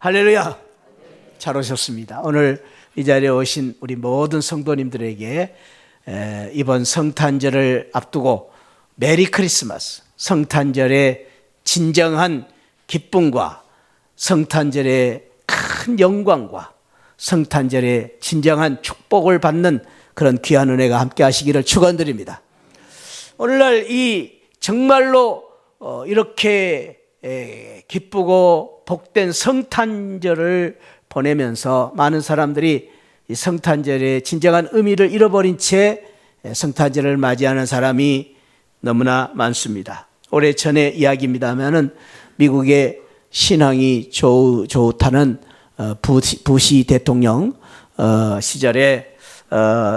할렐루야. 잘 오셨습니다. 오늘 이 자리에 오신 우리 모든 성도님들에게 이번 성탄절을 앞두고 메리 크리스마스, 성탄절의 진정한 기쁨과 성탄절의 큰 영광과 성탄절의 진정한 축복을 받는 그런 귀한 은혜가 함께 하시기를 축원드립니다. 오늘날 이 정말로 이렇게 기쁘고 복된 성탄절을 보내면서 많은 사람들이 이 성탄절의 진정한 의미를 잃어버린 채 성탄절을 맞이하는 사람이 너무나 많습니다. 오래전의 이야기입니다만은 미국의 신앙이 좋다는 부시 대통령 시절에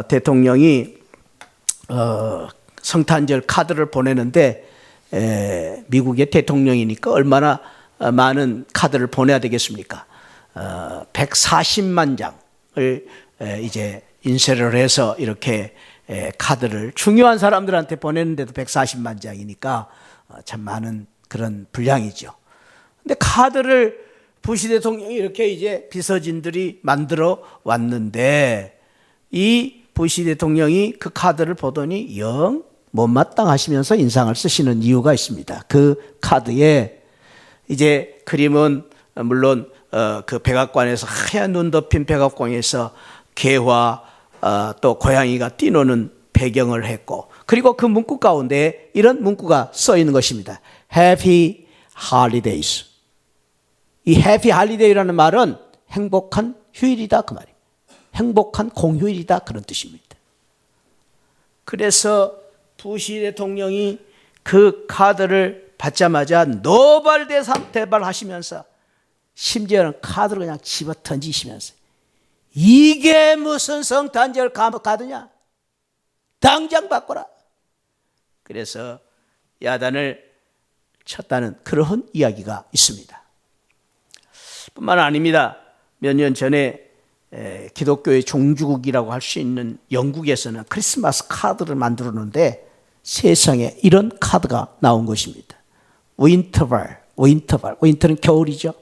대통령이 성탄절 카드를 보내는데 미국의 대통령이니까 얼마나 많은 카드를 보내야 되겠습니까? 140만 장을 이제 인쇄를 해서 이렇게 카드를 중요한 사람들한테 보내는데도 140만 장이니까 참 많은 그런 분량이죠. 근데 카드를 부시 대통령이 이렇게 이제 비서진들이 만들어 왔는데 이 부시 대통령이 그 카드를 보더니 영 못마땅하시면서 인상을 쓰시는 이유가 있습니다. 그 카드에 이제 그림은 물론 그 백악관에서 하얀 눈 덮인 백악관에서 개와 또 고양이가 뛰노는 배경을 했고, 그리고 그 문구 가운데 이런 문구가 써 있는 것입니다. Happy Holidays. 이 Happy Holiday라는 말은 행복한 휴일이다 그 말이에요. 행복한 공휴일이다 그런 뜻입니다. 그래서 부시 대통령이 그 카드를 받자마자 노발대발하시면서 심지어는 카드를 그냥 집어 던지시면서 이게 무슨 성탄절 카드냐? 당장 바꿔라. 그래서 야단을 쳤다는 그런 이야기가 있습니다. 뿐만 아닙니다. 몇 년 전에 기독교의 종주국이라고 할 수 있는 영국에서는 크리스마스 카드를 만들었는데 세상에 이런 카드가 나온 것입니다. 윈터발. 윈터는 겨울이죠.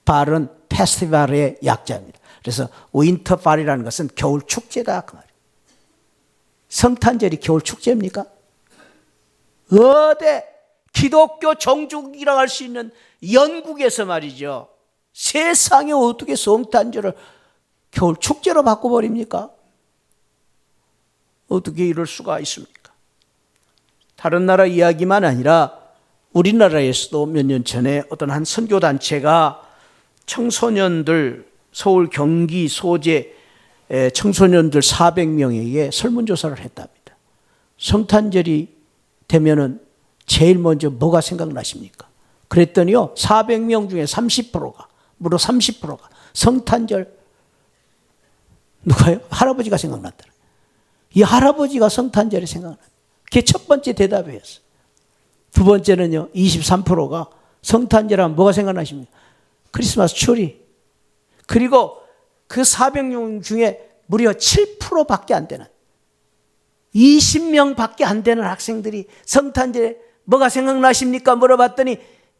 발은 페스티벌의 약자입니다. 그래서 윈터발이라는 것은 겨울 축제다 그 말이에요. 성탄절이 겨울 축제입니까? 어디 기독교 종주국이라고 할 수 있는 영국에서 말이죠. 세상에 어떻게 성탄절을 겨울 축제로 바꿔버립니까? 어떻게 이럴 수가 있습니까? 다른 나라 이야기만 아니라 우리나라에서도 몇 년 전에 어떤 한 선교단체가 청소년들, 서울 경기 소재 청소년들 400명에게 설문조사를 했답니다. 성탄절이 되면은 제일 먼저 뭐가 생각나십니까? 그랬더니요, 400명 중에 30%가, 무려 30%가 성탄절, 누가요? 할아버지가 생각났다. 이 할아버지가 성탄절이 생각났다. 그게 첫 번째 대답이었어요. 두 번째는요, 23%가 성탄절하면 뭐가 생각나십니까? 크리스마스 트리. 그리고 그 400명 중에 무려 7%밖에 안 되는, 20명밖에 안 되는 학생들이 성탄절에 뭐가 생각나십니까? 물어봤더니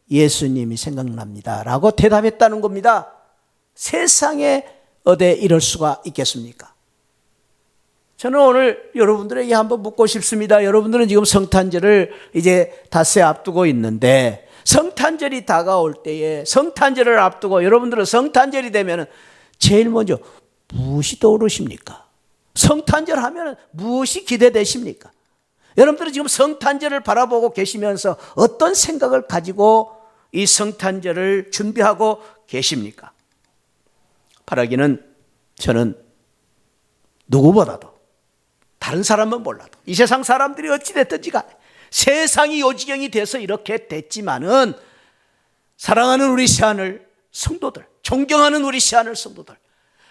예수님이 생각납니다 라고 대답했다는 겁니다. 세상에 어디에 이럴 수가 있겠습니까? 저는 오늘 여러분들에게 한번 묻고 싶습니다. 여러분들은 지금 성탄절을 이제 닷새 앞두고 있는데, 성탄절이 다가올 때에 성탄절을 앞두고 여러분들은 성탄절이 되면 제일 먼저 무엇이 떠오르십니까? 성탄절 하면 무엇이 기대되십니까? 여러분들은 지금 성탄절을 바라보고 계시면서 어떤 생각을 가지고 이 성탄절을 준비하고 계십니까? 바라기는 저는 누구보다도, 다른 사람은 몰라도, 이 세상 사람들이 어찌됐든지 간에 세상이 요지경이 돼서 이렇게 됐지만은 사랑하는 우리 새하늘 성도들, 존경하는 우리 새하늘 성도들,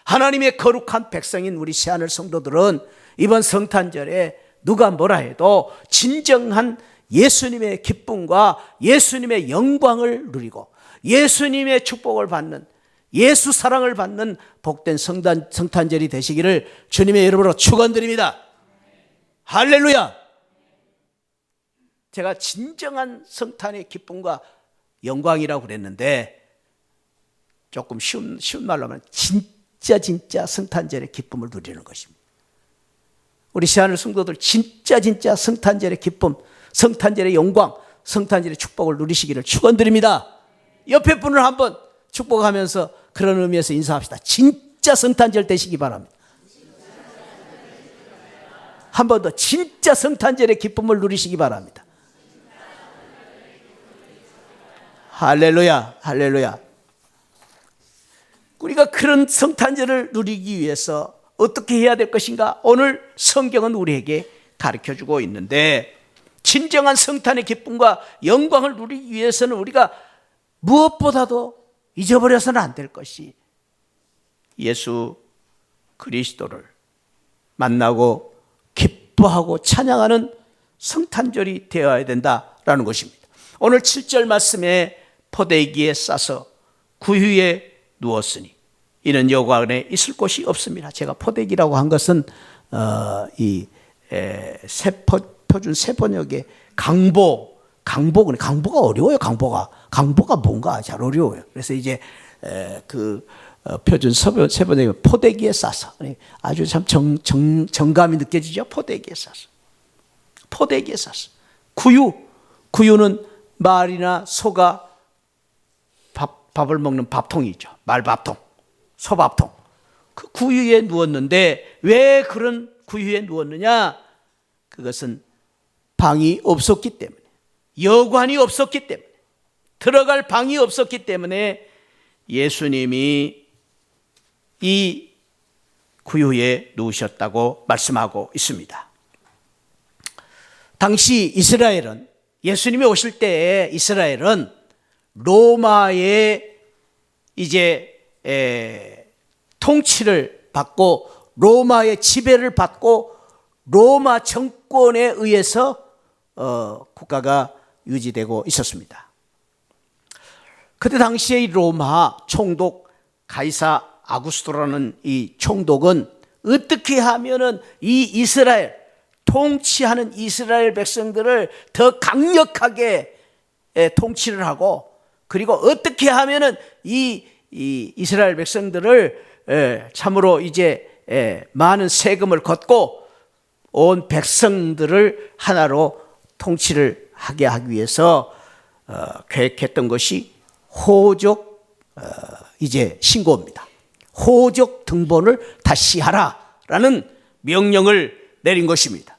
하나님의 거룩한 백성인 우리 새하늘 성도들은 이번 성탄절에 누가 뭐라 해도 진정한 예수님의 기쁨과 예수님의 영광을 누리고 예수님의 축복을 받는, 예수 사랑을 받는 복된 성탄절이 되시기를 주님의 이름으로 축원드립니다. 할렐루야. 제가 진정한 성탄의 기쁨과 영광이라고 그랬는데 조금 쉬운 말로 하면 진짜 성탄절의 기쁨을 누리는 것입니다. 우리 시하늘 성도들 진짜 성탄절의 기쁨, 성탄절의 영광, 성탄절의 축복을 누리시기를 축원드립니다. 옆에 분을 한번 축복하면서 그런 의미에서 인사합시다. 진짜 성탄절 되시기 바랍니다. 한 번 더 진짜 성탄절의 기쁨을 누리시기 바랍니다. 할렐루야, 할렐루야. 우리가 그런 성탄절을 누리기 위해서 어떻게 해야 될 것인가? 오늘 성경은 우리에게 가르쳐주고 있는데, 진정한 성탄의 기쁨과 영광을 누리기 위해서는 우리가 무엇보다도 잊어버려서는 안 될 것이 예수 그리스도를 만나고 기뻐하고 찬양하는 성탄절이 되어야 된다라는 것입니다. 오늘 7절 말씀에 포대기에 싸서 구유에 누웠으니 이는 여호와 안에 있을 곳이 없습니다. 제가 포대기라고 한 것은 표준 세번역의 강보가 어려워요. 강보가 뭔가 잘 어려워요. 그래서 이제 표준 세번역의 포대기에 싸서 아주 참 정감이 느껴지죠. 포대기에 싸서 구유는 말이나 소가 밥을 먹는 밥통이죠. 말밥통, 소밥통. 그 구유에 누웠는데 왜 그런 구유에 누웠느냐? 그것은 방이 없었기 때문에, 여관이 없었기 때문에, 들어갈 방이 없었기 때문에 예수님이 이 구유에 누우셨다고 말씀하고 있습니다. 당시 이스라엘은, 예수님이 오실 때에 이스라엘은 로마의 이제 통치를 받고 로마의 지배를 받고 로마 정권에 의해서 국가가 유지되고 있었습니다. 그때 당시에 이 로마 총독 가이사 아구스토라는 이 총독은 어떻게 하면은 이 이스라엘 통치하는 이스라엘 백성들을 더 강력하게 통치를 하고, 그리고 어떻게 하면은 이 이스라엘 백성들을 참으로 이제 많은 세금을 걷고 온 백성들을 하나로 통치를 하게 하기 위해서 계획했던 것이 호적 이제 신고입니다. 호적 등본을 다시 하라라는 명령을 내린 것입니다.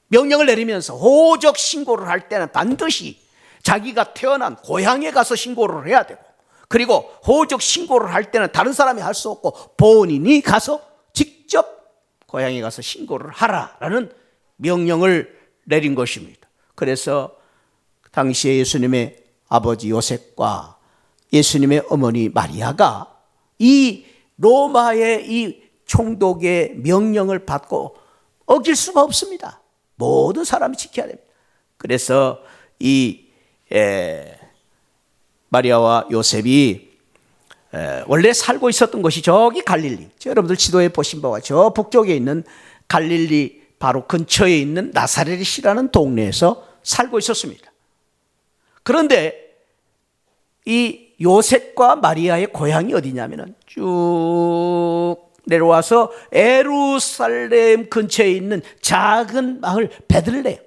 명령을 내리면서 호적 신고를 할 때는 반드시 자기가 태어난 고향에 가서 신고를 해야 되고, 그리고 호적 신고를 할 때는 다른 사람이 할 수 없고 본인이 가서 직접 고향에 가서 신고를 하라라는 명령을 내린 것입니다. 그래서 당시에 예수님의 아버지 요셉과 예수님의 어머니 마리아가 이 로마의 이 총독의 명령을 받고 어길 수가 없습니다. 모든 사람이 지켜야 됩니다. 그래서 이 마리아와 요셉이 원래 살고 있었던 것이 저기 갈릴리, 여러분들 지도에 보신 바와 저 북쪽에 있는 갈릴리 바로 근처에 있는 나사렛이라는 동네에서 살고 있었습니다. 그런데 이 요셉과 마리아의 고향이 어디냐면은 쭉 내려와서 예루살렘 근처에 있는 작은 마을 베들레헴.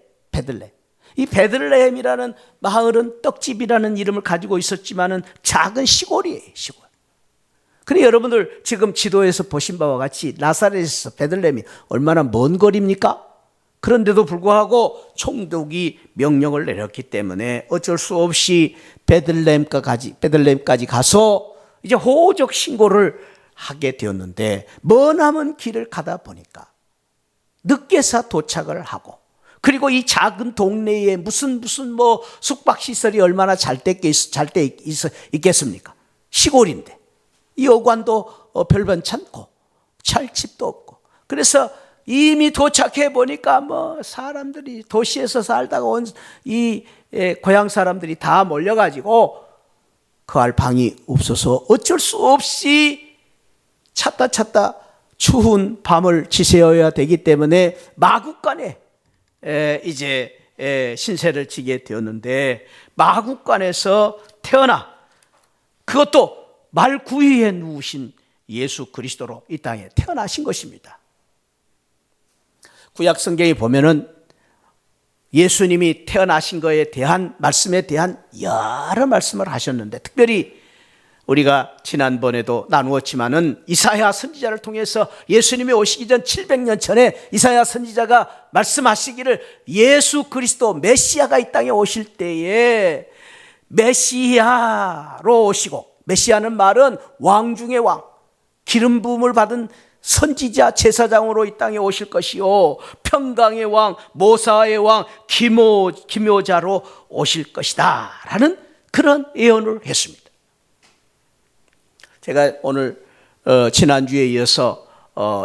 이 베들레헴이라는 마을은 떡집이라는 이름을 가지고 있었지만은 작은 시골이에요, 시골. 그런데 여러분들 지금 지도에서 보신 바와 같이 나사렛에서 베들레헴이 얼마나 먼 거리입니까? 그런데도 불구하고 총독이 명령을 내렸기 때문에 어쩔 수 없이 베들레헴까지 가서 이제 호적 신고를 하게 되었는데, 머나먼 길을 가다 보니까 늦게서 도착을 하고, 그리고 이 작은 동네에 무슨 뭐 숙박시설이 얼마나 잘 때 있겠습니까? 시골인데 여관도 별반찮고 찰집도 없고, 그래서 이미 도착해 보니까 뭐 사람들이 도시에서 살다가 온 이 고향 사람들이 다 몰려가지고 거할 방이 없어서 어쩔 수 없이 찾다 추운 밤을 지새워야 되기 때문에 마구간에 이제 신세를 지게 되었는데, 마구간에서 태어나, 그것도 말구유에 누우신 예수 그리스도로 이 땅에 태어나신 것입니다. 구약 성경에 보면은 예수님이 태어나신 것에 대한 말씀에 대한 여러 말씀을 하셨는데, 특별히 우리가 지난번에도 나누었지만은 이사야 선지자를 통해서 예수님이 오시기 전 700년 전에 이사야 선지자가 말씀하시기를 예수 그리스도 메시아가 이 땅에 오실 때에 메시아로 오시고, 메시아는 말은 왕 중의 왕, 기름 부음을 받은 선지자 제사장으로 이 땅에 오실 것이요, 평강의 왕, 모사의 왕, 기묘자로 오실 것이다 라는 그런 예언을 했습니다. 제가 오늘 지난주에 이어서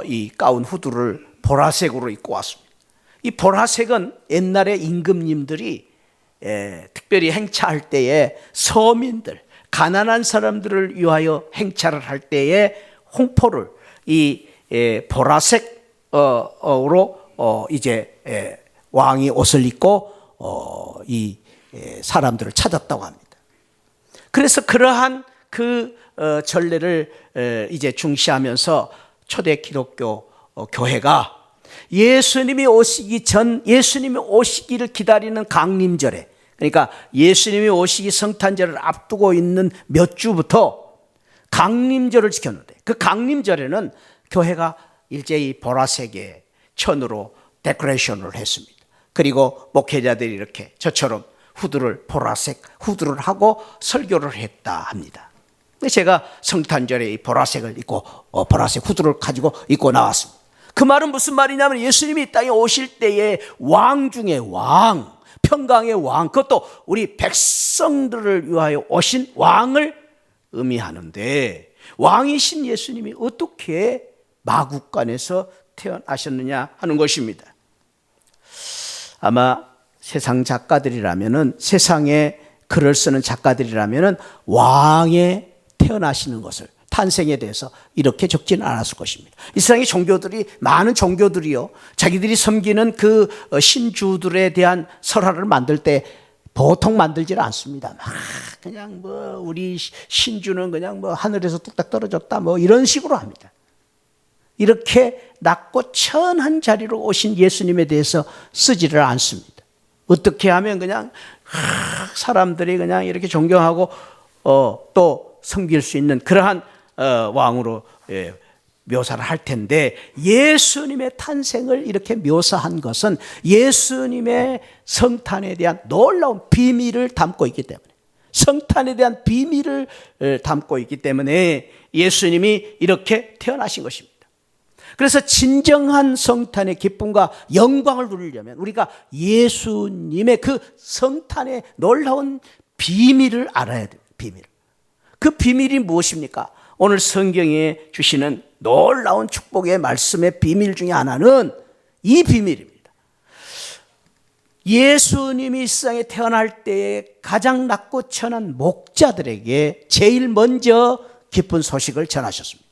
이 가운 후드를 보라색으로 입고 왔습니다. 이 보라색은 옛날에 임금님들이 특별히 행차할 때에 서민들, 가난한 사람들을 위하여 행차를 할 때에 홍포를 이 보라색으로 이제 왕이 옷을 입고 이 사람들을 찾았다고 합니다. 그래서 그러한 그 전례를 이제 중시하면서 초대 기독교 교회가 예수님이 오시기 전, 예수님이 오시기를 기다리는 강림절에, 그러니까 예수님이 오시기 성탄절을 앞두고 있는 몇 주부터 강림절을 지켰는데, 그 강림절에는 교회가 일제히 보라색의 천으로 데코레이션을 했습니다. 그리고 목회자들이 이렇게 저처럼 후드를, 보라색 후드를 하고 설교를 했다 합니다. 제가 성탄절에 이 보라색을 입고 보라색 후드를 가지고 입고 나왔습니다. 그 말은 무슨 말이냐면 예수님이 이 땅에 오실 때에 왕 중에 왕, 평강의 왕, 그것도 우리 백성들을 위하여 오신 왕을 의미하는데, 왕이신 예수님이 어떻게 마국간에서 태어나셨느냐 하는 것입니다. 아마 세상 작가들이라면은, 세상에 글을 쓰는 작가들이라면은 왕의 태어나시는 것을, 탄생에 대해서 이렇게 적지는 않았을 것입니다. 이 세상의 종교들이, 많은 종교들이요, 자기들이 섬기는 그 신주들에 대한 설화를 만들 때 보통 만들지는 않습니다. 막 그냥 뭐 우리 신주는 그냥 뭐 하늘에서 뚝딱 떨어졌다 뭐 이런 식으로 합니다. 이렇게 낮고 천한 자리로 오신 예수님에 대해서 쓰지를 않습니다. 어떻게 하면 그냥 사람들이 그냥 이렇게 존경하고 또 섬길 수 있는 그러한 왕으로 묘사를 할 텐데, 예수님의 탄생을 이렇게 묘사한 것은 예수님의 성탄에 대한 놀라운 비밀을 담고 있기 때문에, 성탄에 대한 비밀을 담고 있기 때문에 예수님이 이렇게 태어나신 것입니다. 그래서 진정한 성탄의 기쁨과 영광을 누리려면 우리가 예수님의 그 성탄의 놀라운 비밀을 알아야 돼요. 비밀. 그 비밀이 무엇입니까? 오늘 성경에 주시는 놀라운 축복의 말씀의 비밀 중에 하나는 이 비밀입니다. 예수님이 이 세상에 태어날 때에 가장 낮고 천한 목자들에게 제일 먼저 기쁜 소식을 전하셨습니다.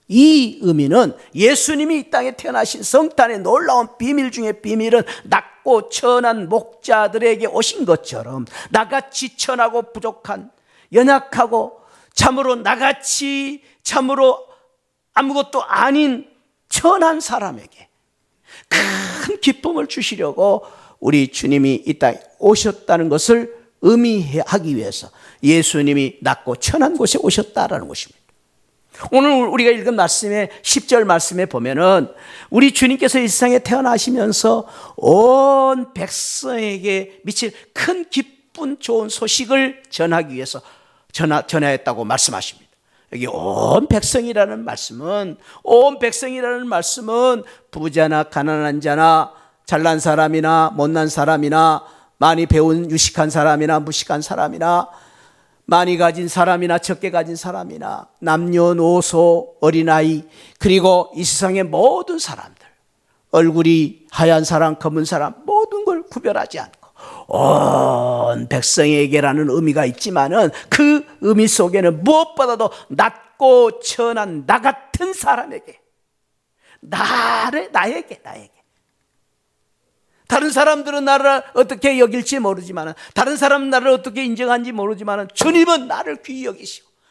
이 의미는 예수님이 이 땅에 태어나신 성탄의 놀라운 비밀 중에 비밀은 낮고 천한 목자들에게 오신 것처럼 나같이 천하고 부족한, 연약하고 참으로 나같이 참으로 아무것도 아닌 천한 사람에게 큰 기쁨을 주시려고 우리 주님이 이 땅에 오셨다는 것을 의미하기 위해서 예수님이 낮고 천한 곳에 오셨다라는 것입니다. 오늘 우리가 읽은 말씀의 10절 말씀에 보면은 우리 주님께서 이 세상에 태어나시면서 온 백성에게 미칠 큰 기쁜 좋은 소식을 전하기 위해서 전하였다고 말씀하십니다. 여기 온 백성이라는 말씀은, 온 백성이라는 말씀은 부자나 가난한 자나 잘난 사람이나 못난 사람이나 많이 배운 유식한 사람이나 무식한 사람이나 많이 가진 사람이나 적게 가진 사람이나 남녀노소 어린아이, 그리고 이 세상의 모든 사람들, 얼굴이 하얀 사람 검은 사람 모든 걸 구별하지 않고 온 백성에게라는 의미가 있지만은 그 의미 속에는 무엇보다도 낮고 천한 나 같은 사람에게, 나에게 다른 사람들은 나를 어떻게 여길지 모르지만, 다른 사람은 나를 어떻게 인정하는지 모르지만 주님은 나를 귀히 여기시고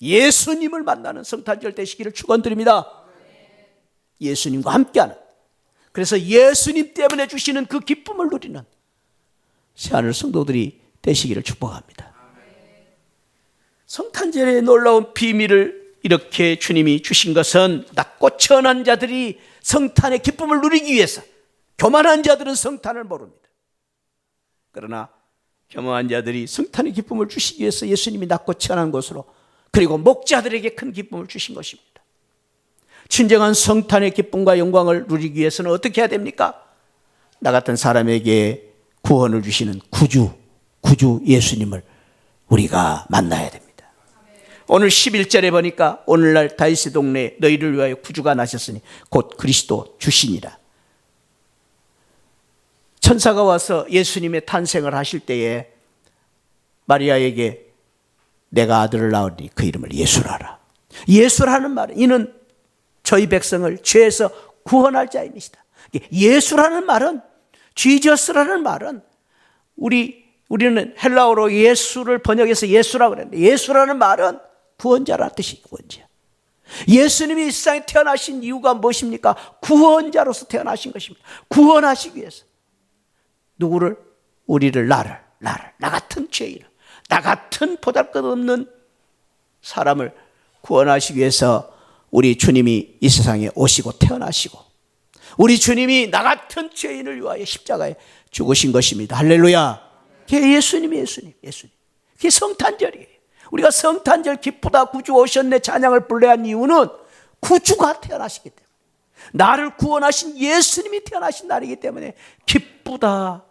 예수님을 만나는 성탄절 되시기를 축원드립니다. 예수님과 함께하는, 그래서 예수님 때문에 주시는 그 기쁨을 누리는 새하늘 성도들이 되시기를 축복합니다. 성탄절의 놀라운 비밀을 이렇게 주님이 주신 것은 낮고 천한 자들이 성탄의 기쁨을 누리기 위해서, 교만한 자들은 성탄을 모릅니다. 그러나 겸허한 자들이 성탄의 기쁨을 주시기 위해서 예수님이 낮고 천한 곳으로, 그리고 목자들에게 큰 기쁨을 주신 것입니다. 진정한 성탄의 기쁨과 영광을 누리기 위해서는 어떻게 해야 됩니까? 나 같은 사람에게 구원을 주시는 구주 예수님을 우리가 만나야 됩니다. 오늘 11절에 보니까 오늘날 다윗의 동네에 너희를 위하여 구주가 나셨으니 곧 그리스도 주시니라. 천사가 와서 예수님의 탄생을 하실 때에 마리아에게 내가 아들을 낳으니 그 이름을 예수라라. 예수라는 말은 이는 저희 백성을 죄에서 구원할 자입니다. 예수라는 말은, 지저스라는 말은, 우리는 헬라어로 예수를 번역해서 예수라고 그랬는데, 예수라는 말은 구원자라는 뜻이 구원자. 예수님이 이 세상에 태어나신 이유가 무엇입니까? 구원자로서 태어나신 것입니다. 구원하시기 위해서. 누구를? 우리를, 나를, 나 같은 죄인을, 나 같은 보잘것없는 사람을 구원하시기 위해서 우리 주님이 이 세상에 오시고 태어나시고, 우리 주님이 나 같은 죄인을 위하여 십자가에 죽으신 것입니다. 할렐루야. 그게 예수님. 그게 성탄절이에요. 우리가 성탄절 기쁘다 구주 오셨네 찬양을 불러야 한 이유는 구주가 태어나시기 때문에, 나를 구원하신 예수님이 태어나신 날이기 때문에 기쁘다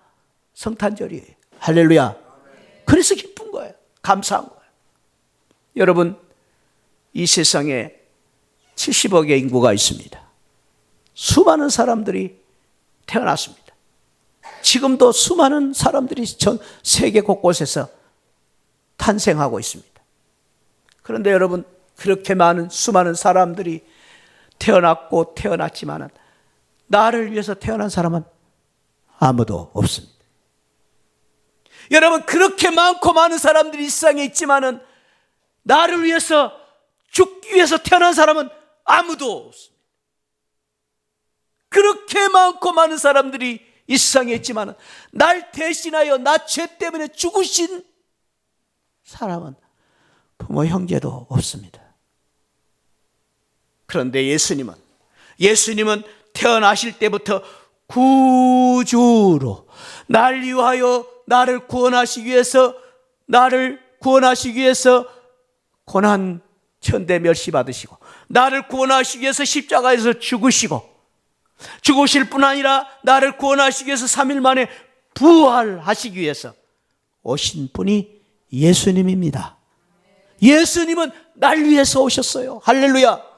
성탄절이에요. 할렐루야. 그래서 기쁜 거예요. 감사한 거예요. 여러분, 이 세상에 70억의 인구가 있습니다. 수많은 사람들이 태어났습니다. 지금도 수많은 사람들이 전 세계 곳곳에서 탄생하고 있습니다. 그런데 여러분, 그렇게 수많은 사람들이 태어났고 태어났지만 나를 위해서 태어난 사람은 아무도 없습니다. 여러분, 그렇게 많고 많은 사람들이 이 세상에 있지만 나를 위해서 죽기 위해서 태어난 사람은 아무도 없습니다. 그렇게 많고 많은 사람들이 이 세상에 있지만 날 대신하여 나 죄 때문에 죽으신 사람은 부모 형제도 없습니다. 그런데 예수님은 태어나실 때부터 구주로 날 위하여 나를 구원하시기 위해서 고난 천대 멸시 받으시고, 나를 구원하시기 위해서 십자가에서 죽으실 뿐 아니라 나를 구원하시기 위해서 3일 만에 부활하시기 위해서 오신 분이 예수님입니다. 예수님은 날 위해서 오셨어요. 할렐루야.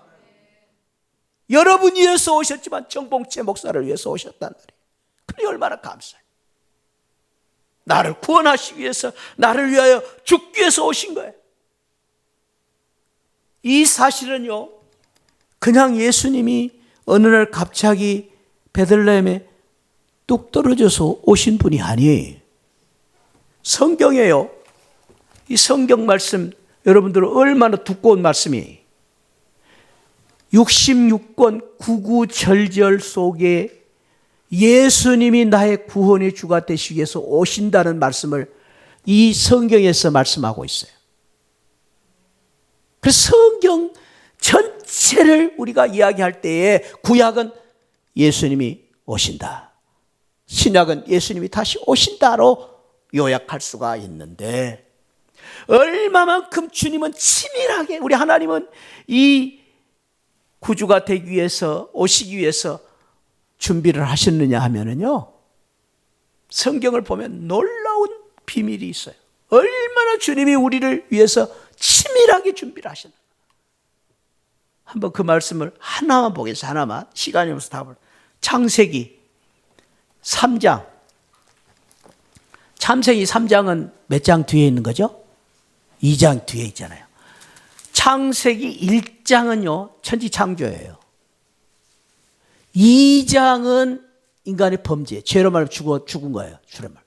여러분 위해서 오셨지만 정봉채 목사를 위해서 오셨단 말이에요. 그게 얼마나 감사해요. 나를 구원하시기 위해서, 나를 위하여 죽기 위해서 오신 거예요. 이 사실은요, 그냥 예수님이 어느 날 갑자기 베들레헴에 뚝 떨어져서 오신 분이 아니에요. 성경이에요. 이 성경 말씀, 여러분들은 얼마나 두꺼운 말씀이에요. 66권 구구절절 속에 예수님이 나의 구원의 주가 되시기 위해서 오신다는 말씀을 이 성경에서 말씀하고 있어요. 그래서 성경 전체를 우리가 이야기할 때에 구약은 예수님이 오신다, 신약은 예수님이 다시 오신다로 요약할 수가 있는데, 얼마만큼 주님은 치밀하게, 우리 하나님은 이 구주가 되기 위해서, 오시기 위해서 준비를 하셨느냐 하면은요, 성경을 보면 놀라운 비밀이 있어요. 얼마나 주님이 우리를 위해서 치밀하게 준비를 하셨나. 한번 그 말씀을 하나만 보겠습니다. 하나만. 시간이 없어서 답을. 창세기 3장. 창세기 3장은 몇 장 뒤에 있는 거죠? 2장 뒤에 있잖아요. 창세기 1장은요, 천지창조예요. 2장은 인간의 범죄, 죄로 말하면 죽은 거예요. 죄로 말.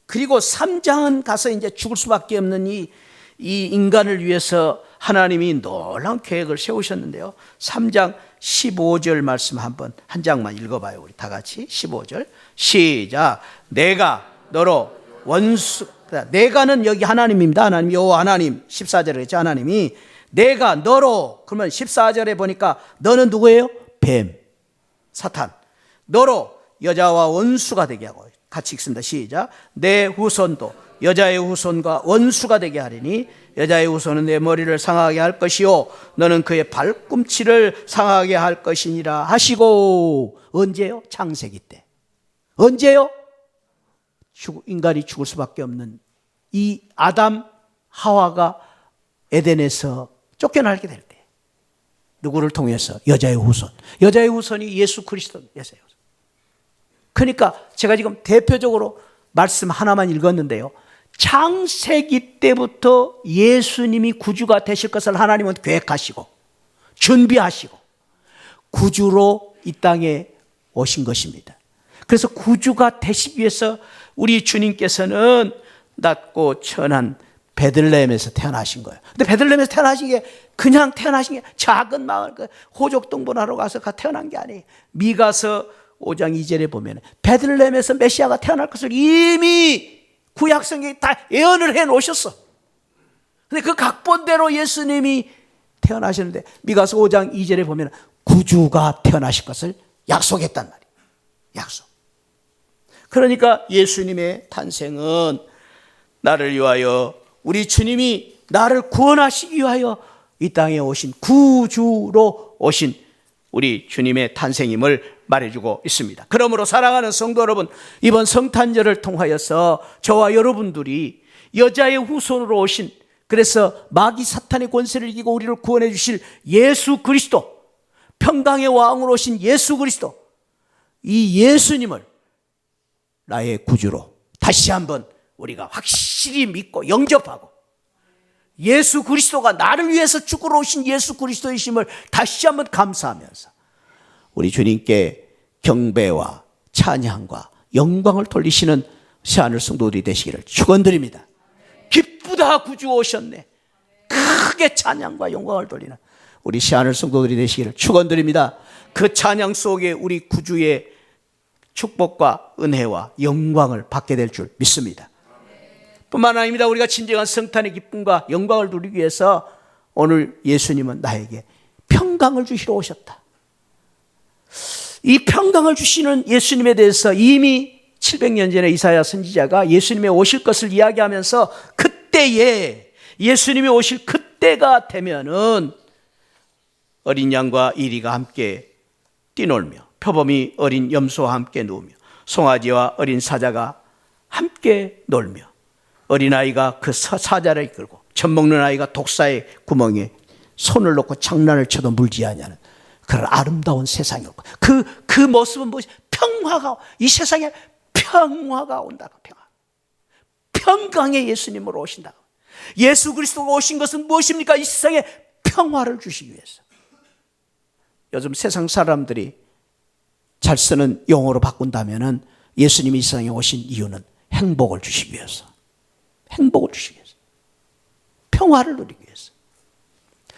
그리고 3장은 가서 이제 죽을 수밖에 없는 이 인간을 위해서 하나님이 놀라운 계획을 세우셨는데요. 3장 15절 말씀 한 장만 읽어봐요. 우리 다 같이 15절 시작. 내가 너로 원수, 내가는 여기 하나님입니다. 하나님, 여호와 하나님. 14절에 했죠. 하나님이 내가 너로, 그러면 14절에 보니까 너는 누구예요? 뱀, 사탄. 너로 여자와 원수가 되게 하고, 같이 읽습니다. 시작. 내 후손도 여자의 후손과 원수가 되게 하리니 여자의 후손은 내 머리를 상하게 할 것이요 너는 그의 발꿈치를 상하게 할 것이니라 하시고. 언제요? 창세기 때. 언제요? 인간이 죽을 수밖에 없는 이 아담 하와가 에덴에서 쫓겨나게 될 때, 누구를 통해서? 여자의 후손. 여자의 후손이 예수 그리스도. 여자의 후손. 그러니까 제가 지금 대표적으로 말씀 하나만 읽었는데요. 창세기 때부터 예수님이 구주가 되실 것을 하나님은 계획하시고 준비하시고 구주로 이 땅에 오신 것입니다. 그래서 구주가 되시기 위해서 우리 주님께서는 낮고 천한 베들레헴에서 태어나신 거예요. 근데 베들레헴에서 태어나신 게 그냥 태어나신 게 작은 마을 호족동본하러 가서 태어난 게 아니에요. 미가서 5장 2절에 보면 베들레헴에서 메시아가 태어날 것을 이미 구약 성경이 다 예언을 해 놓으셨어. 근데 그 각본대로 예수님이 태어나셨는데 미가서 5장 2절에 보면 구주가 태어나실 것을 약속했단 말이에요. 약속. 그러니까 예수님의 탄생은 나를 위하여, 우리 주님이 나를 구원하시기 위하여 이 땅에 오신 구주로 오신 우리 주님의 탄생임을 말해주고 있습니다. 그러므로 사랑하는 성도 여러분, 이번 성탄절을 통하여서 저와 여러분들이 여자의 후손으로 오신, 그래서 마귀 사탄의 권세를 이기고 우리를 구원해 주실 예수 그리스도, 평강의 왕으로 오신 예수 그리스도, 이 예수님을 나의 구주로 다시 한번 우리가 확실히 믿고 영접하고, 예수 그리스도가 나를 위해서 죽으러 오신 예수 그리스도이심을 다시 한번 감사하면서 우리 주님께 경배와 찬양과 영광을 돌리시는 새하늘 성도들이 되시기를 축원드립니다. 기쁘다, 구주 오셨네. 크게 찬양과 영광을 돌리는 우리 새하늘 성도들이 되시기를 축원드립니다. 그 찬양 속에 우리 구주의 축복과 은혜와 영광을 받게 될 줄 믿습니다. 뿐만 아닙니다. 우리가 진정한 성탄의 기쁨과 영광을 누리기 위해서 오늘 예수님은 나에게 평강을 주시러 오셨다. 이 평강을 주시는 예수님에 대해서 이미 700년 전에 이사야 선지자가 예수님의 오실 것을 이야기하면서 그때에, 예수님이 오실 그때가 되면은 어린 양과 이리가 함께 뛰놀며 표범이 어린 염소와 함께 누우며 송아지와 어린 사자가 함께 놀며 어린아이가 그 사자를 이끌고 젖먹는 아이가 독사의 구멍에 손을 넣고 장난을 쳐도 물지 아니하는 그런 아름다운 세상이 올 거예요. 그 모습은 무엇이? 평화가, 이 세상에 평화가 온다고. 평강의 예수님으로 오신다고. 예수 그리스도가 오신 것은 무엇입니까? 이 세상에 평화를 주시기 위해서. 요즘 세상 사람들이 잘 쓰는 용어로 바꾼다면은 예수님이 이 세상에 오신 이유는 행복을 주시기 위해서. 행복을 주시기 위해서. 평화를 누리기 위해서.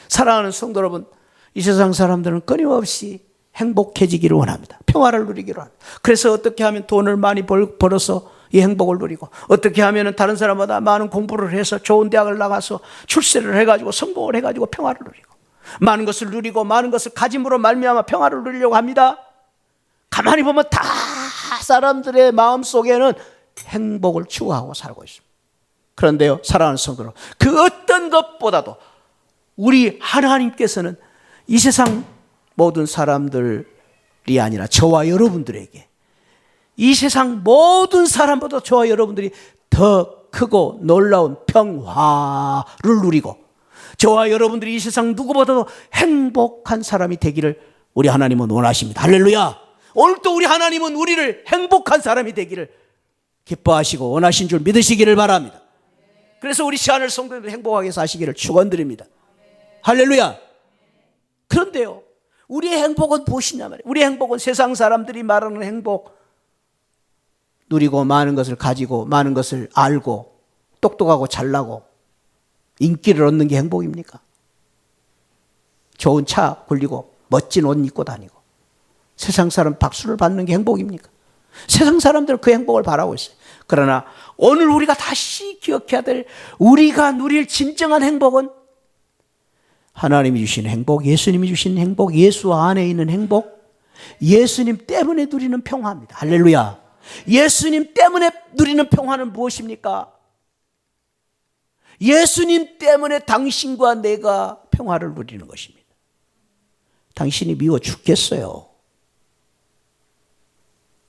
사랑하는 성도 여러분, 이 세상 사람들은 끊임없이 행복해지기를 원합니다. 평화를 누리기를 원합니다. 그래서 어떻게 하면 돈을 많이 벌어서 이 행복을 누리고, 어떻게 하면 다른 사람보다 많은 공부를 해서 좋은 대학을 나가서 출세를 해가지고 성공을 해가지고 평화를 누리고, 많은 것을 누리고 많은 것을 가짐으로 말미암아 평화를 누리려고 합니다. 가만히 보면 다 사람들의 마음속에는 행복을 추구하고 살고 있습니다. 그런데요, 사랑하는 성도 여러분, 그 어떤 것보다도 우리 하나님께서는 이 세상 모든 사람들이 아니라 저와 여러분들에게, 이 세상 모든 사람보다 저와 여러분들이 더 크고 놀라운 평화를 누리고, 저와 여러분들이 이 세상 누구보다도 행복한 사람이 되기를 우리 하나님은 원하십니다. 할렐루야. 오늘도 우리 하나님은 우리를 행복한 사람이 되기를 기뻐하시고 원하신 줄 믿으시기를 바랍니다. 그래서 우리 새하늘 성도들 행복하게 사시기를 축원드립니다. 할렐루야. 그런데요, 우리의 행복은 무엇이냐 말이에요. 우리의 행복은 세상 사람들이 말하는 행복, 누리고 많은 것을 가지고 많은 것을 알고 똑똑하고 잘나고 인기를 얻는 게 행복입니까? 좋은 차 굴리고 멋진 옷 입고 다니고 세상 사람 박수를 받는 게 행복입니까? 세상 사람들은 그 행복을 바라고 있어요. 그러나 오늘 우리가 다시 기억해야 될 우리가 누릴 진정한 행복은 하나님이 주신 행복, 예수님이 주신 행복, 예수 안에 있는 행복, 예수님 때문에 누리는 평화입니다. 할렐루야. 예수님 때문에 누리는 평화는 무엇입니까? 예수님 때문에 당신과 내가 평화를 누리는 것입니다. 당신이 미워 죽겠어요.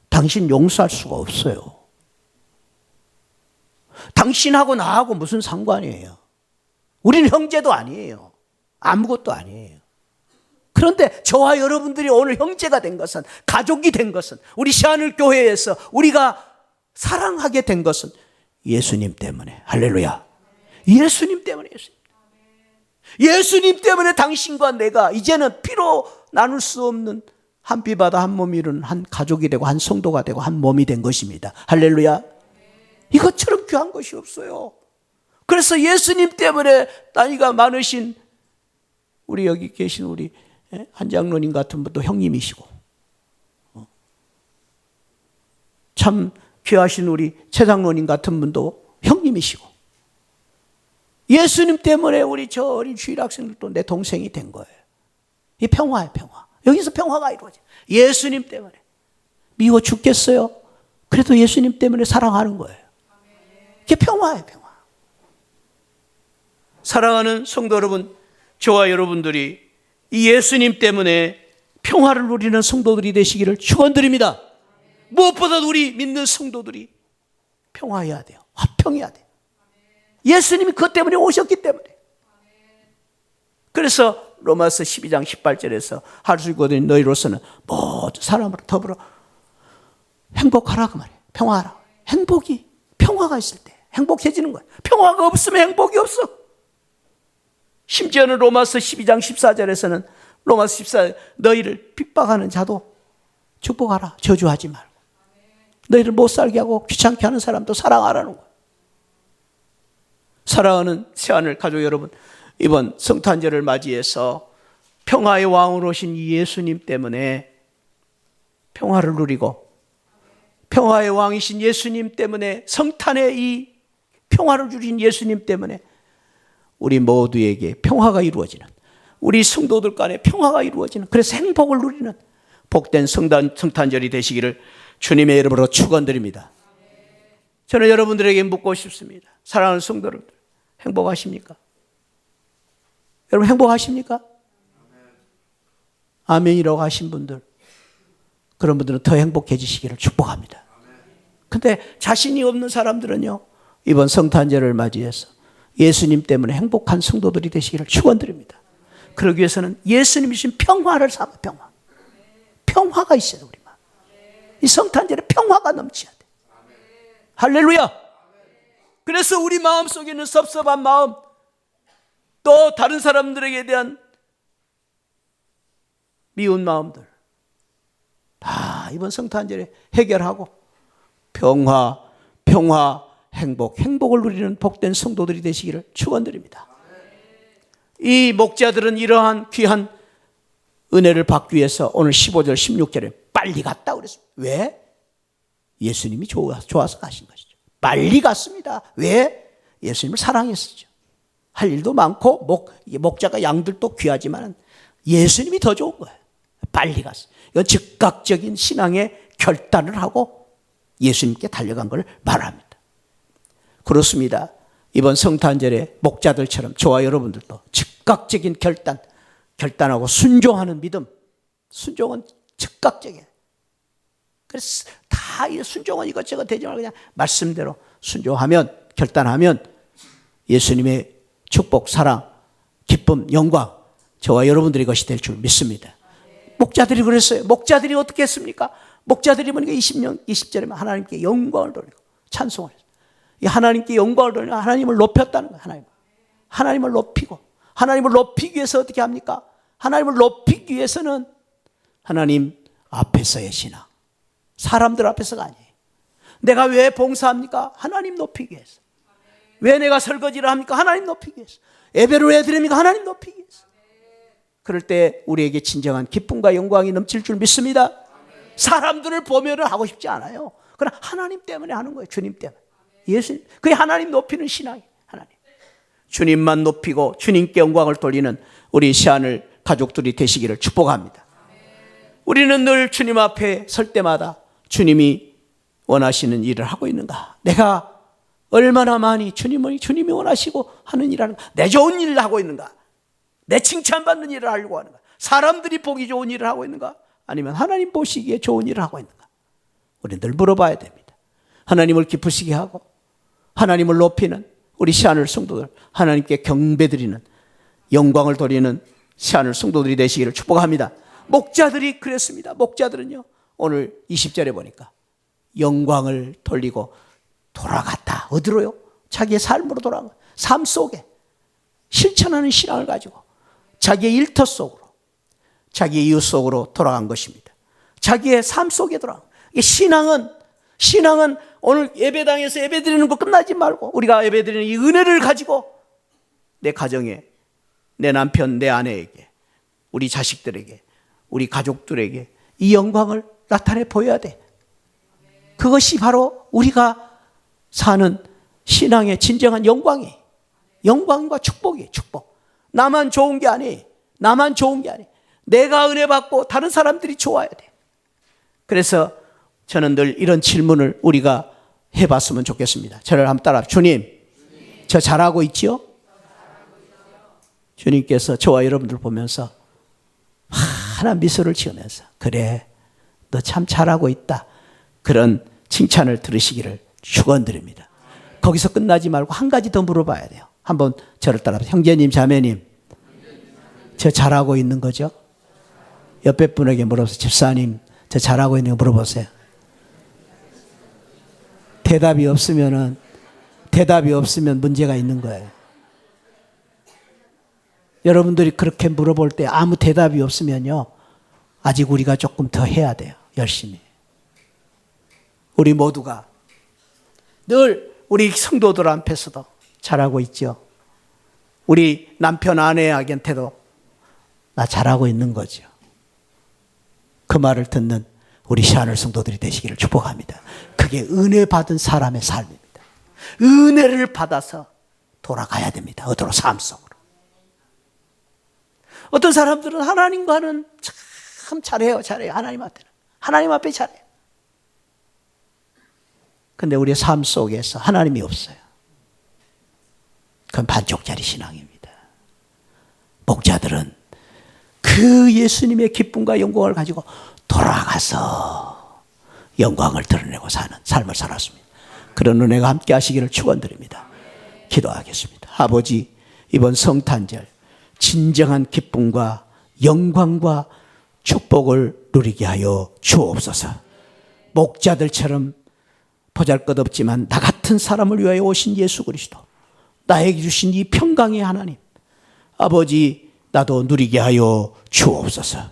당신 용서할 수가 없어요. 당신하고 나하고 무슨 상관이에요? 우리는 형제도 아니에요. 아무것도 아니에요. 그런데 저와 여러분들이 오늘 형제가 된 것은, 가족이 된 것은, 우리 시하늘 교회에서 우리가 사랑하게 된 것은 예수님 때문에. 할렐루야. 예수님 때문에. 예수님 때문에 당신과 내가 이제는 피로 나눌 수 없는 한 피바다 한 몸이 이루는 한 가족이 되고 한 성도가 되고 한 몸이 된 것입니다. 할렐루야. 이것처럼 귀한 것이 없어요. 그래서 예수님 때문에 나이가 많으신 우리 여기 계신 우리 한 장로님 같은 분도 형님이시고, 참 귀하신 우리 최 장로님 같은 분도 형님이시고, 예수님 때문에 우리 저 어린 주일 학생들도 내 동생이 된 거예요. 이 평화예요, 평화. 여기서 평화가 이루어져요. 예수님 때문에. 미워 죽겠어요. 그래도 예수님 때문에 사랑하는 거예요. 이게 평화예요, 평화. 사랑하는 성도 여러분, 저와 여러분들이 이 예수님 때문에 평화를 누리는 성도들이 되시기를 축원드립니다. 무엇보다도 우리 믿는 성도들이 평화해야 돼요. 화평해야 돼요. 예수님이 그것 때문에 오셨기 때문에. 그래서 로마서 12장 18절에서 할 수 있거든 너희로서는 모든 사람으로 더불어 행복하라 그 말이에요. 평화하라. 행복이, 평화가 있을 때 행복해지는 거예요. 평화가 없으면 행복이 없어. 심지어는 로마서 12장 14절에서는 로마서 14절 너희를 핍박하는 자도 축복하라. 저주하지 말고. 너희를 못 살게 하고 귀찮게 하는 사람도 사랑하라는 거예요. 사랑하는 새하늘 가족 여러분, 이번 성탄절을 맞이해서 평화의 왕으로 오신 예수님 때문에 평화를 누리고, 평화의 왕이신 예수님 때문에, 성탄의 이 평화를 주신 예수님 때문에 우리 모두에게 평화가 이루어지는, 우리 성도들 간에 평화가 이루어지는, 그래서 행복을 누리는 복된 성탄절이 되시기를 주님의 이름으로 축원드립니다. 저는 여러분들에게 묻고 싶습니다. 사랑하는 성도 여러분, 행복하십니까? 여러분 행복하십니까? 아멘이라고 하신 분들, 그런 분들은 더 행복해지시기를 축복합니다. 근데 자신이 없는 사람들은요, 이번 성탄절을 맞이해서 예수님 때문에 행복한 성도들이 되시기를 축원드립니다. 그러기 위해서는 예수님이 주신 평화를 삼아, 평화. 평화가 있어야 돼, 우리만. 이 성탄절에 평화가 넘쳐야 돼. 할렐루야. 그래서 우리 마음속에 있는 섭섭한 마음, 또 다른 사람들에게 대한 미운 마음들 다 이번 성탄절에 해결하고 평화, 행복을 누리는 복된 성도들이 되시기를 축원드립니다. 이 목자들은 이러한 귀한 은혜를 받기 위해서 오늘 15절 16절에 빨리 갔다 그랬습니다. 왜? 예수님이 좋아서 가신 것이죠. 빨리 갔습니다. 왜? 예수님을 사랑했었죠. 할 일도 많고 목자가 양들도 귀하지만 예수님이 더 좋은 거예요. 빨리 갔어요. 이건 즉각적인 신앙의 결단을 하고 예수님께 달려간 걸 말합니다. 그렇습니다. 이번 성탄절에 목자들처럼 저와 여러분들도 즉각적인 결단하고 순종하는 믿음. 순종은 즉각적이에요. 그래서 다 순종은 이것저것 되지 말고 그냥 말씀대로 순종하면, 결단하면 예수님의 축복, 사랑, 기쁨, 영광 저와 여러분들의 것이 될 줄 믿습니다. 목자들이 그랬어요. 목자들이 어떻게 했습니까? 목자들이 보니까 20절에 하나님께 영광을 돌리고 찬송을 했어요. 하나님께 영광을 돌리고 하나님을 높였다는 거예요. 하나님을 높이고, 하나님을 높이기 위해서 어떻게 합니까? 하나님을 높이기 위해서는 하나님 앞에서의 신앙, 사람들 앞에서가 아니에요. 내가 왜 봉사합니까? 하나님 높이기 위해서. 왜 내가 설거지를 합니까? 하나님 높이기 위해서. 예배를 왜 드립니까? 하나님 높이기 위해서. 그럴 때 우리에게 진정한 기쁨과 영광이 넘칠 줄 믿습니다. 사람들을 보면은 하고 싶지 않아요. 그러나 하나님 때문에 하는 거예요. 주님 때문에. 예수님. 그게 하나님 높이는 신앙이에요. 하나님. 주님만 높이고 주님께 영광을 돌리는 우리 시안을 가족들이 되시기를 축복합니다. 우리는 늘 주님 앞에 설 때마다 주님이 원하시는 일을 하고 있는가? 내가 얼마나 많이 주님이 원하시고 하는 일을 하는가? 내 좋은 일을 하고 있는가? 내 칭찬받는 일을 하려고 하는가? 사람들이 보기 좋은 일을 하고 있는가? 아니면 하나님 보시기에 좋은 일을 하고 있는가? 우리는 늘 물어봐야 됩니다. 하나님을 기쁘시게 하고 하나님을 높이는 우리 시안을 성도들, 하나님께 경배드리는 영광을 돌리는 시안을 성도들이 되시기를 축복합니다. 목자들이 그랬습니다. 목자들은요, 오늘 20절에 보니까 영광을 돌리고 돌아갔다. 어디로요? 자기의 삶으로 돌아간 거예요. 삶 속에 실천하는 신앙을 가지고 자기의 일터 속으로, 자기의 이웃 속으로 돌아간 것입니다. 자기의 삶 속에 돌아간 거예요. 신앙은 오늘 예배당에서 예배드리는 거 끝나지 말고 우리가 예배드리는 이 은혜를 가지고 내 가정에, 내 남편, 내 아내에게, 우리 자식들에게, 우리 가족들에게 이 영광을 나타내 보여야 돼. 그것이 바로 우리가 사는 신앙의 진정한 영광과 축복이에요. 축복. 나만 좋은 게 아니에요. 내가 은혜 받고 다른 사람들이 좋아야 돼. 그래서 저는 늘 이런 질문을 우리가 해봤으면 좋겠습니다. 저를 한번 따라. 주님, 저 잘하고 있지요? 주님께서 저와 여러분들 보면서 환한 미소를 지으면서 그래, 너 참 잘하고 있다. 그런 칭찬을 들으시기를 축원드립니다. 거기서 끝나지 말고 한 가지 더 물어봐야 돼요. 한번 저를 따라. 형제님, 자매님, 저 잘하고 있는 거죠? 옆에 분에게 물어보세요. 집사님, 저 잘하고 있는 거 물어보세요. 대답이 없으면 문제가 있는 거예요. 여러분들이 그렇게 물어볼 때 아무 대답이 없으면요, 아직 우리가 조금 더 해야 돼요. 열심히. 우리 모두가 늘 우리 성도들 앞에서도 잘하고 있죠. 우리 남편 아내에게한테도 나 잘하고 있는 거죠. 그 말을 듣는 우리 시안을 성도들이 되시기를 축복합니다. 그게 은혜 받은 사람의 삶입니다. 은혜를 받아서 돌아가야 됩니다. 어디로? 삶 속으로. 어떤 사람들은 하나님과는 참 잘해요. 하나님 앞에 잘해요. 근데 우리의 삶 속에서 하나님이 없어요. 그건 반쪽짜리 신앙입니다. 목자들은 그 예수님의 기쁨과 영광을 가지고 돌아가서 영광을 드러내고 사는 삶을 살았습니다. 그런 은혜가 함께 하시기를 축원드립니다. 기도하겠습니다. 아버지, 이번 성탄절 진정한 기쁨과 영광과 축복을 누리게 하여 주옵소서. 목자들처럼 보잘것없지만 나 같은 사람을 위하여 오신 예수 그리스도, 나에게 주신 이 평강의 하나님, 아버지, 나도 누리게 하여 주옵소서.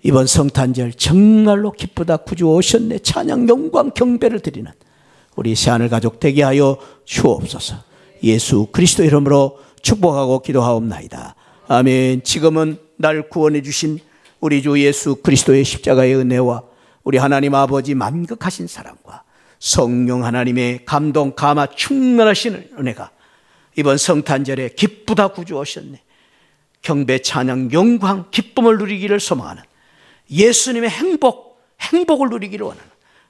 이번 성탄절 정말로 기쁘다, 구주 오셨네, 찬양, 영광, 경배를 드리는 우리 시안을 가족 되게 하여 주옵소서. 예수 그리스도 이름으로 축복하고 기도하옵나이다. 아멘. 지금은 날 구원해 주신 우리 주 예수 그리스도의 십자가의 은혜와 우리 하나님 아버지 만극하신 사랑과 성령 하나님의 감동, 감화 충만하신 은혜가 이번 성탄절에 기쁘다, 구주 오셨네, 경배, 찬양, 영광, 기쁨을 누리기를 소망하는 예수님의 행복을 누리기를 원하는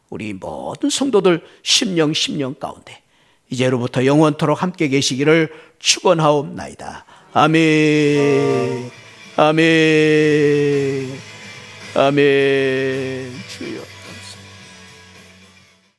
우리 모든 성도들 심령 가운데 이제로부터 영원토록 함께 계시기를 축원하옵나이다. 아멘. 아멘. 아멘. 주여.